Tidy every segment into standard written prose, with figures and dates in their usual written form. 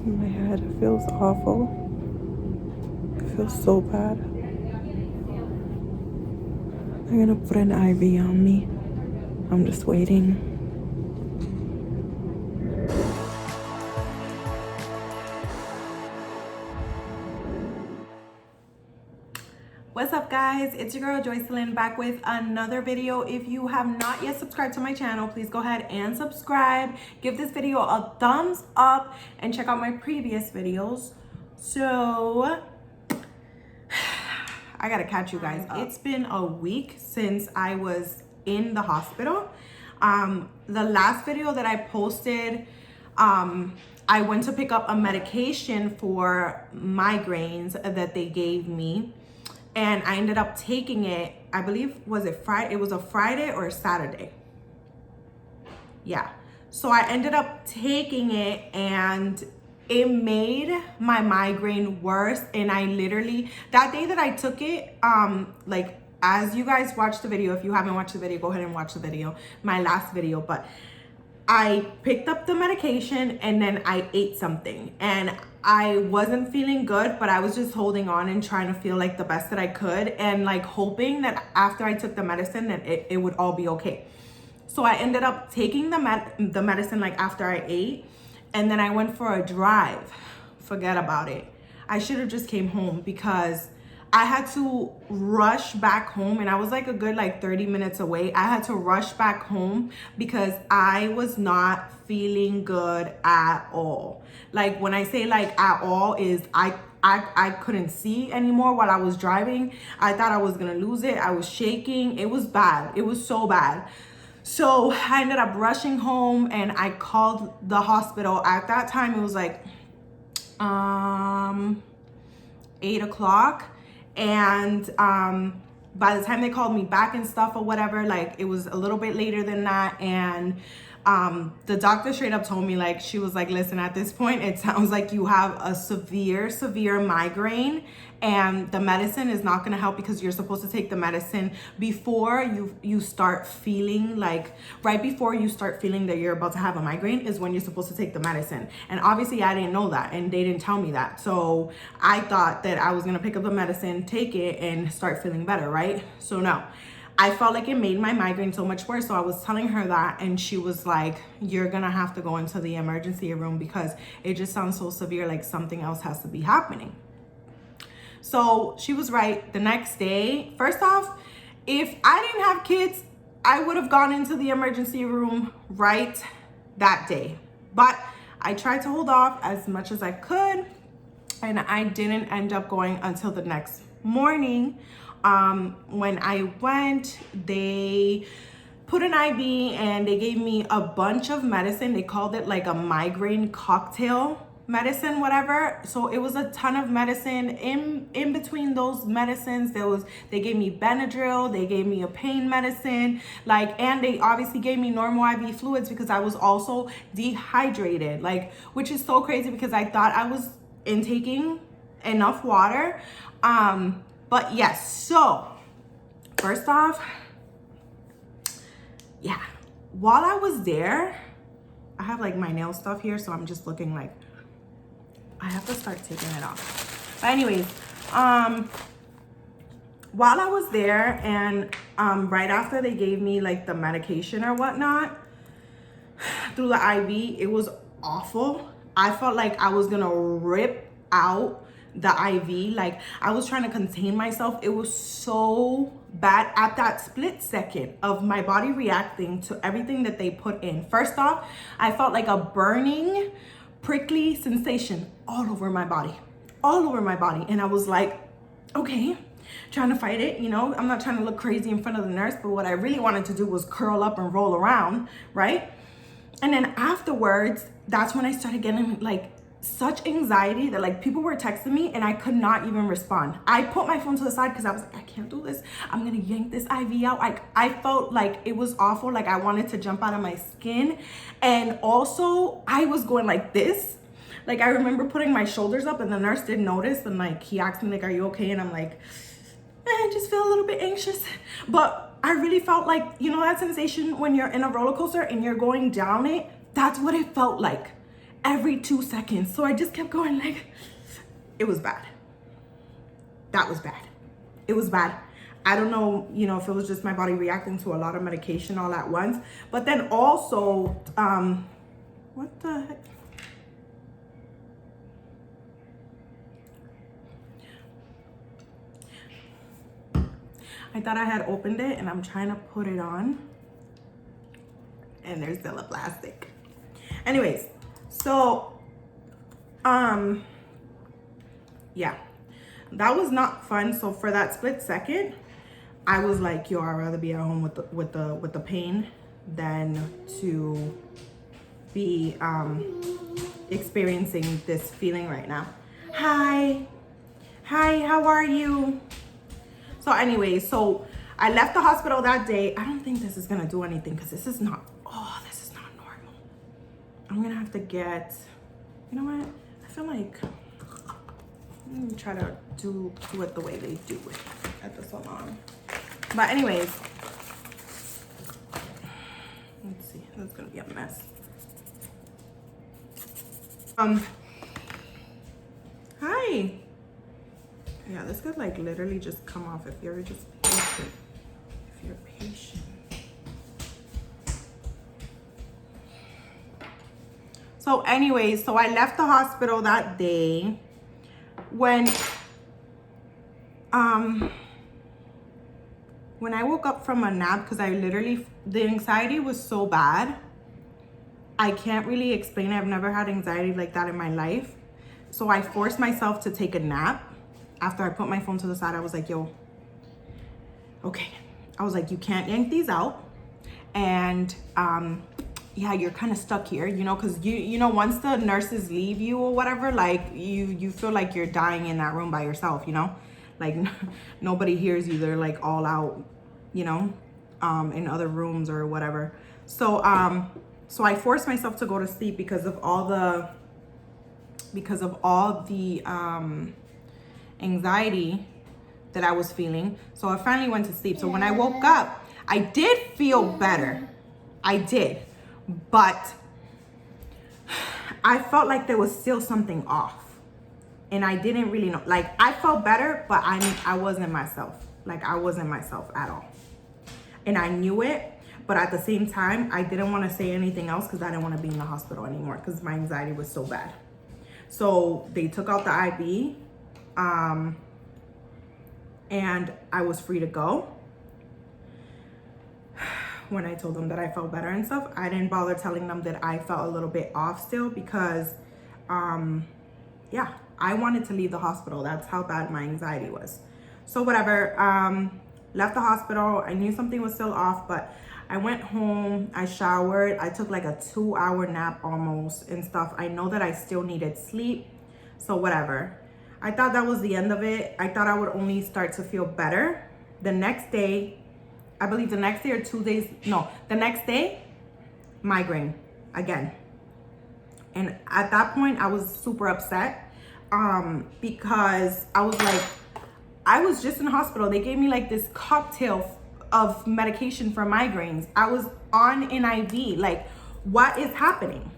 My head feels awful. It feels so bad. They're gonna put an IV on me. I'm just waiting. What's up, guys? It's your girl Joycelyn back with another video. If you have not yet subscribed to my channel, please go ahead and subscribe. Give this video a thumbs up and check out my previous videos. So I gotta catch you guys up. It's been a week since I was in the hospital. The last video that I posted, I went to pick up a medication for migraines that they gave me. And I ended up taking it, I believe, was it Friday? It was a Friday or a Saturday. Yeah. So I ended up taking it and it made my migraine worse. And I literally, that day that I took it, like as you guys watch the video, if you haven't watched the video, go ahead and watch the video, my last video. But I picked up the medication and then I ate something and I wasn't feeling good, but I was just holding on and trying to feel like the best that I could and like hoping that after I took the medicine that it would all be okay. So I ended up taking the medicine like after I ate, and then I went for a drive. Forget about it. I should have just came home because I had to rush back home, and I was like a good like 30 minutes away. I had to rush back home because I was not feeling good at all. Like when I say like at all is I couldn't see anymore while I was driving. I thought I was gonna lose it. I was shaking. It was bad. It was so bad. So I ended up rushing home and I called the hospital. At that time it was like 8 o'clock. And by the time they called me back and stuff or whatever, like it was a little bit later than that. And the doctor straight up told me, like, she was like, listen, at this point, it sounds like you have a severe migraine and the medicine is not going to help because you're supposed to take the medicine before you start feeling like, right before you start feeling that you're about to have a migraine is when you're supposed to take the medicine. And obviously I didn't know that and they didn't tell me that. So I thought that I was going to pick up the medicine, take it and start feeling better, right? So no. I felt like it made my migraine so much worse. So I was telling her that and she was like, you're gonna have to go into the emergency room because it just sounds so severe, like something else has to be happening. So she was right. The next day, first off, if I didn't have kids, I would have gone into the emergency room right that day. But I tried to hold off as much as I could and I didn't end up going until the next morning. When I went, they put an IV and they gave me a bunch of medicine. They called it like a migraine cocktail medicine, whatever. So it was a ton of medicine. In between those medicines, they gave me Benadryl, they gave me a pain medicine, like, and they obviously gave me normal IV fluids because I was also dehydrated, like, which is so crazy because I thought I was intaking enough water. But yes, so first off, yeah, while I was there, I have like my nail stuff here, so I'm just looking like I have to start taking it off. But anyways, while I was there and right after they gave me like the medication or whatnot through the IV, it was awful. I felt like I was gonna rip out the IV. Like I was trying to contain myself. It was so bad at that split second of my body reacting to everything that they put in. First off, I felt like a burning, prickly sensation all over my body. And I was like, okay, trying to fight it, you know, I'm not trying to look crazy in front of the nurse, but what I really wanted to do was curl up and roll around, right? And then afterwards, that's when I started getting like such anxiety that like people were texting me and I could not even respond. I put my phone to the side because I was like, I can't do this. I'm gonna yank this IV out. Like I felt like it was awful. Like I wanted to jump out of my skin. And also I was going like this. Like I remember putting my shoulders up and the nurse did notice and like he asked me like, are you okay? And I'm like, I just feel a little bit anxious. But I really felt like, you know, that sensation when you're in a roller coaster and you're going down it, that's what it felt like. every 2 seconds. So I just kept going like, it was bad. That was bad. It was bad. I don't know, you know, if it was just my body reacting to a lot of medication all at once. But then also, what the heck? I thought I had opened it and I'm trying to put it on. And there's still a plastic. Anyways, so, yeah, that was not fun. So for that split second, I was like, yo, I'd rather be at home with the pain than to be experiencing this feeling right now. Hi, how are you? So anyways, so I left the hospital that day. I don't think this is gonna do anything because this is not normal. I'm gonna have to get, you know what? I feel like, let me try to do it the way they do it at the salon. But anyways, let's see, that's gonna be a mess. Hi. Yeah, this could like literally just come off if you're just patient. If you're patient. So anyways, so I left the hospital that day. When I woke up from a nap, because I literally, the anxiety was so bad. I can't really explain it. I've never had anxiety like that in my life. So I forced myself to take a nap. After I put my phone to the side, I was like, yo, okay. I was like, you can't yank these out. And yeah, you're kind of stuck here, you know, because you know, once the nurses leave you or whatever, like you feel like you're dying in that room by yourself, you know, like nobody hears you. They're like all out, you know, in other rooms or whatever. So so I forced myself to go to sleep because of all the anxiety that I was feeling. So I finally went to sleep. So when I woke up, I did feel better. I did. But I felt like there was still something off. And I didn't really know. Like, I felt better, but I wasn't myself. Like, I wasn't myself at all. And I knew it. But at the same time, I didn't want to say anything else because I didn't want to be in the hospital anymore because my anxiety was so bad. So they took out the IV. And I was free to go. When I told them that I felt better and stuff, I didn't bother telling them that I felt a little bit off still because, yeah, I wanted to leave the hospital. That's how bad my anxiety was. So whatever, left the hospital. I knew something was still off, but I went home, I showered. I took like a 2-hour nap almost and stuff. I know that I still needed sleep, so whatever. I thought that was the end of it. I thought I would only start to feel better the next day. I believe the next day or 2 days, no, the next day, migraine again. And at that point, I was super upset because I was like, I was just in the hospital. They gave me like this cocktail of medication for migraines. I was on an IV. Like, what is happening?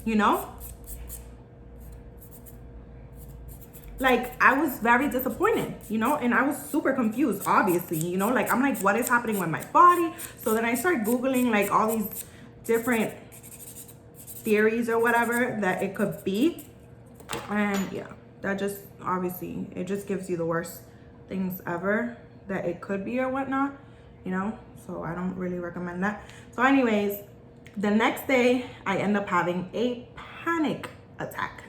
You know? Like, I was very disappointed, you know, and I was super confused, obviously, you know, like, I'm like, what is happening with my body? So then I started Googling like all these different theories or whatever that it could be. And yeah, that just, obviously, it just gives you the worst things ever that it could be or whatnot, you know, so I don't really recommend that. So anyways, the next day I end up having a panic attack.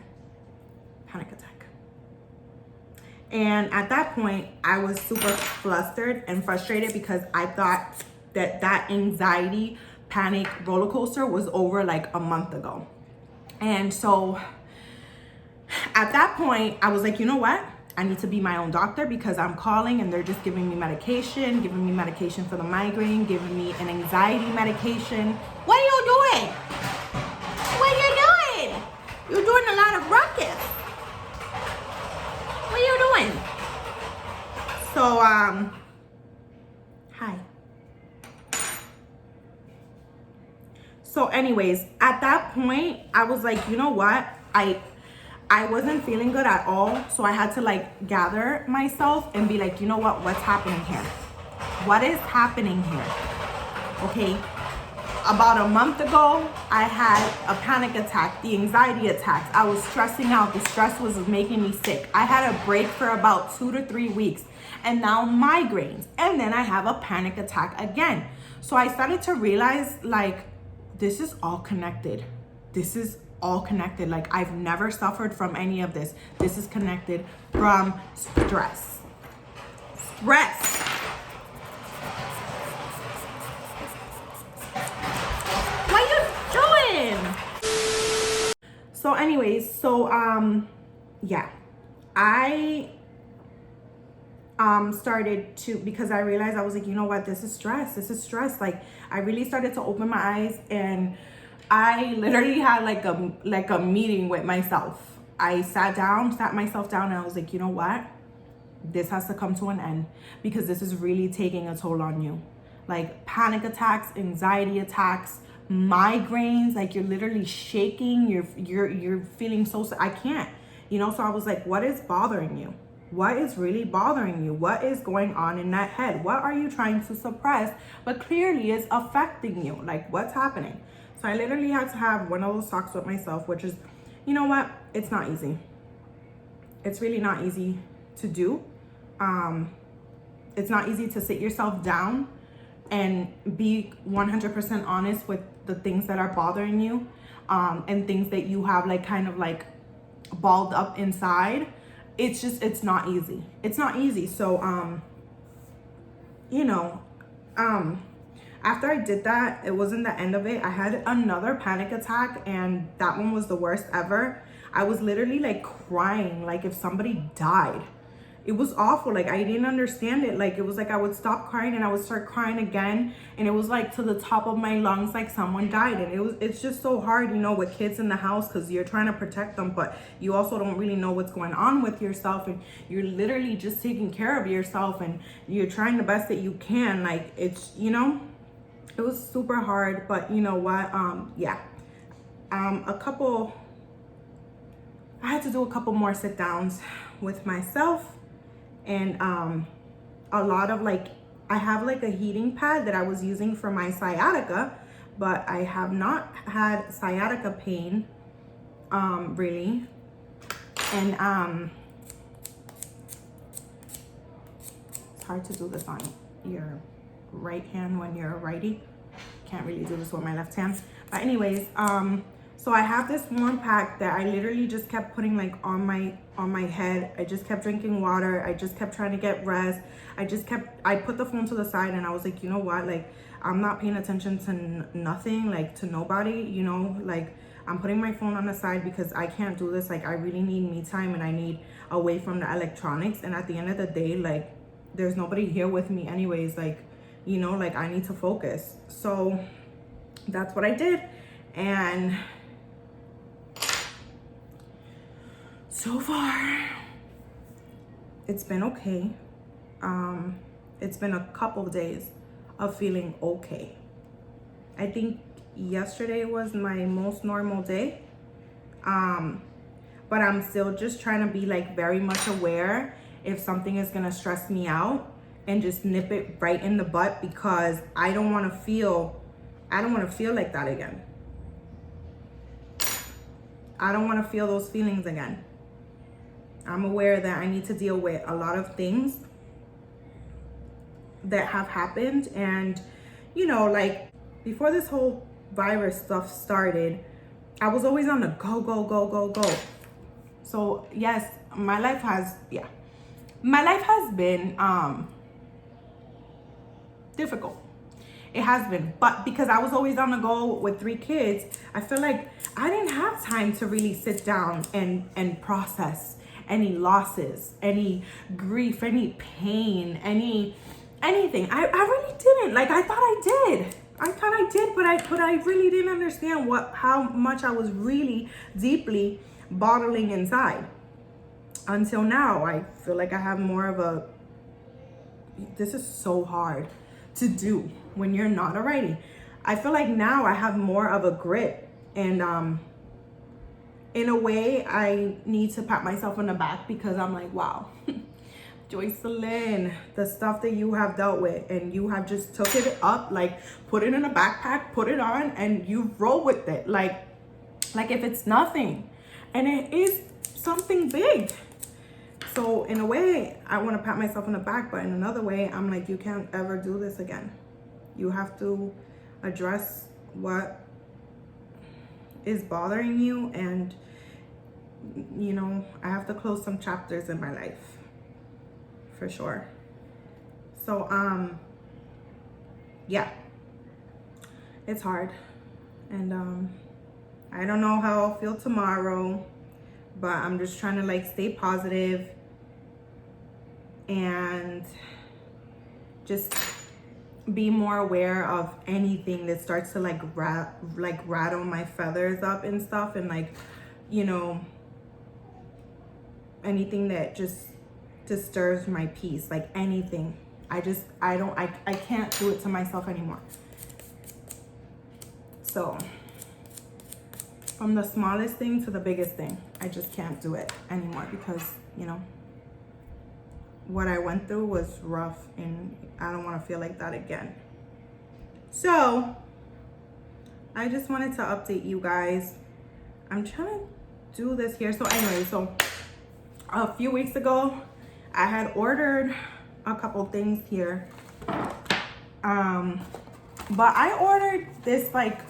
And at that point, I was super flustered and frustrated because I thought that anxiety, panic roller coaster was over like a month ago. And so at that point, I was like, you know what? I need to be my own doctor because I'm calling and they're just giving me medication for the migraine, giving me an anxiety medication. What are you doing? What are you doing? You're doing a lot of ruckus. What are you doing? So, hi. So anyways, at that point, I was like, you know what? I wasn't feeling good at all. So I had to like gather myself and be like, you know what? What's happening here? What is happening here? Okay. About a month ago, I had a panic attack, the anxiety attacks. I was stressing out. The stress was making me sick. I had a break for about 2 to 3 weeks, and now migraines. And then I have a panic attack again. So I started to realize, like, this is all connected. This is all connected. Like, I've never suffered from any of this. This is connected from stress. Stress. So anyways, yeah, I started to, because I realized, I was like, you know what, this is stress. Like, I really started to open my eyes, and I literally had like a meeting with myself. I sat myself down, and I was like, you know what, this has to come to an end, because this is really taking a toll on you. Like panic attacks, anxiety attacks, migraines, like you're literally shaking, you're feeling so, I can't, you know. So I was like, what is bothering you? What is really bothering you? What is going on in that head? What are you trying to suppress but clearly is affecting you? Like, what's happening? So I literally had to have one of those talks with myself, which is, you know what, it's not easy. It's really not easy to do. It's not easy to sit yourself down and be 100% honest with the things that are bothering you, and things that you have like kind of like balled up inside. It's not easy. It's not easy. So, you know, after I did that, it wasn't the end of it. I had another panic attack, and that one was the worst ever. I was literally like crying, like if somebody died. It was awful. Like, I didn't understand it. Like, it was like I would stop crying and I would start crying again, and it was like to the top of my lungs, like someone died. And it's just so hard, you know, with kids in the house, because you're trying to protect them, but you also don't really know what's going on with yourself, and you're literally just taking care of yourself, and you're trying the best that you can. Like, it's, you know, it was super hard. But you know what, yeah, I had to do a couple more sit downs with myself. And a lot of like, I have like a heating pad that I was using for my sciatica, but I have not had sciatica pain, really. And it's hard to do this on your right hand when you're a righty. Can't really do this with my left hand. But anyways, so I have this warm pack that I literally just kept putting like on my head. I just kept drinking water. I just kept trying to get rest. I put the phone to the side, and I was like, you know what? Like, I'm not paying attention to nothing, like to nobody, you know, like I'm putting my phone on the side because I can't do this. Like, I really need me time, and I need away from the electronics. And at the end of the day, like, there's nobody here with me anyways. Like, you know, like I need to focus. So that's what I did. And so far, it's been okay. It's been a couple of days of feeling okay. I think yesterday was my most normal day. But I'm still just trying to be like very much aware if something is gonna stress me out, and just nip it right in the butt, because I don't wanna feel like that again. I don't wanna feel those feelings again. I'm aware that I need to deal with a lot of things that have happened. And, you know, like before this whole virus stuff started, I was always on the go, go, go, go, go. So yes, my life has been difficult. It has been. But because I was always on the go with 3 kids, I feel like I didn't have time to really sit down and process any losses, any grief, any pain, anything. I really didn't. Like, I thought I did, but I really didn't understand how much I was really deeply bottling inside. Until now, I feel like I have more of this is so hard to do when you're not a righty. I feel like now I have more of a grip, and in a way I need to pat myself on the back because I'm like, wow, Joycelyn, the stuff that you have dealt with, and you have just took it up, like put it in a backpack, put it on, and you roll with it like if it's nothing, and it is something big. So in a way, I want to pat myself on the back, but in another way, I'm like, you can't ever do this again. You have to address what is bothering you, and you know, I have to close some chapters in my life for sure. So yeah, it's hard, and I don't know how I'll feel tomorrow, but I'm just trying to like stay positive and just be more aware of anything that starts to like rattle my feathers up and stuff, and like, you know, anything that just disturbs my peace, like anything. I can't do it to myself anymore. So from the smallest thing to the biggest thing, I just can't do it anymore because, you know, what I went through was rough, and I don't want to feel like that again. So I just wanted to update you guys. I'm trying to do this here. So anyway, so a few weeks ago, I had ordered a couple things here. But I ordered this like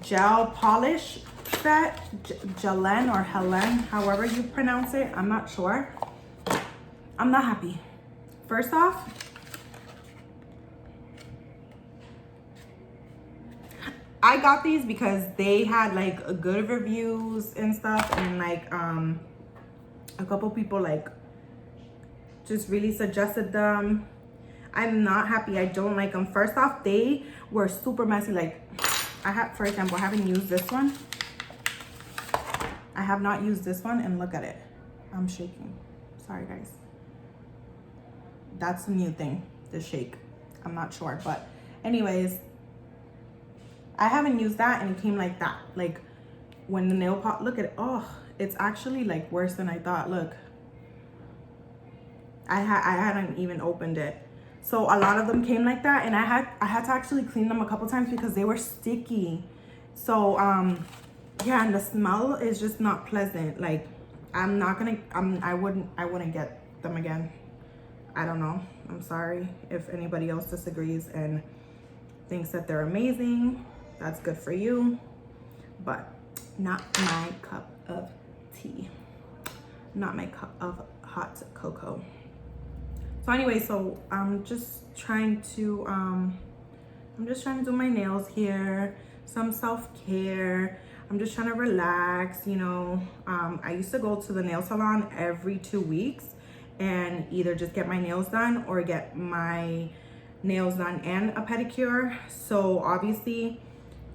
gel polish set, Joycelyn or Helen, however you pronounce it. I'm not sure. I'm not happy. First off, I got these because they had like good reviews and stuff, and like a couple people like just really suggested them. I'm not happy. I don't like them. First off, they were super messy. Like for example, I haven't used this one. I have not used this one, and look at it. I'm shaking. Sorry guys. That's a new thing, the shake. I'm not sure, but anyways, I haven't used that, and it came like that. Like when the nail pot, look at it. Oh, it's actually like worse than I thought. Look, I hadn't even opened it. So a lot of them came like that, and I had to actually clean them a couple times because they were sticky. So yeah, and the smell is just not pleasant. Like I wouldn't get them again. I don't know. I'm sorry if anybody else disagrees and thinks that they're amazing. That's good for you, but not my cup of tea. Not my cup of hot cocoa. So anyway, so I'm just trying to do my nails here, some self-care. I'm just trying to relax, you know. I used to go to the nail salon every 2 weeks and either just get my nails done or get my nails done and a pedicure. So obviously,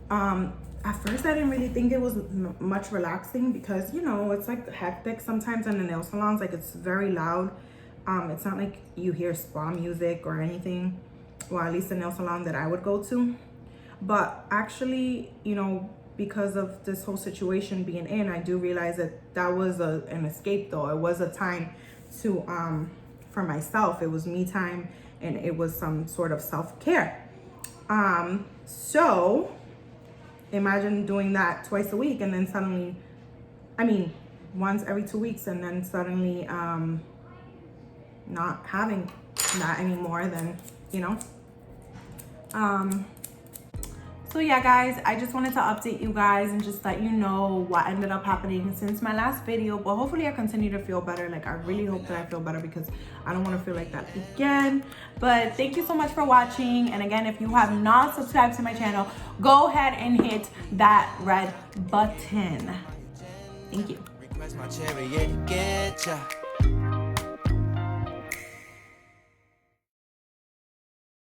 at first I didn't really think it was much relaxing because, you know, it's like hectic sometimes in the nail salons. Like it's very loud. It's not like you hear spa music or anything. Well, at least the nail salon that I would go to. But actually, you know, because of this whole situation being in, I do realize that that was an escape though. It was a time to for myself. It was me time, and it was some sort of self-care. So imagine doing that twice a week, and then suddenly, I mean once every 2 weeks, and then suddenly not having that anymore, then, you know. So yeah guys, I just wanted to update you guys and just let you know what ended up happening since my last video. But hopefully I continue to feel better. Like I really hope that I feel better because I don't want to feel like that again. But thank you so much for watching, and again, if you have not subscribed to my channel, go ahead and hit that red button. Thank you.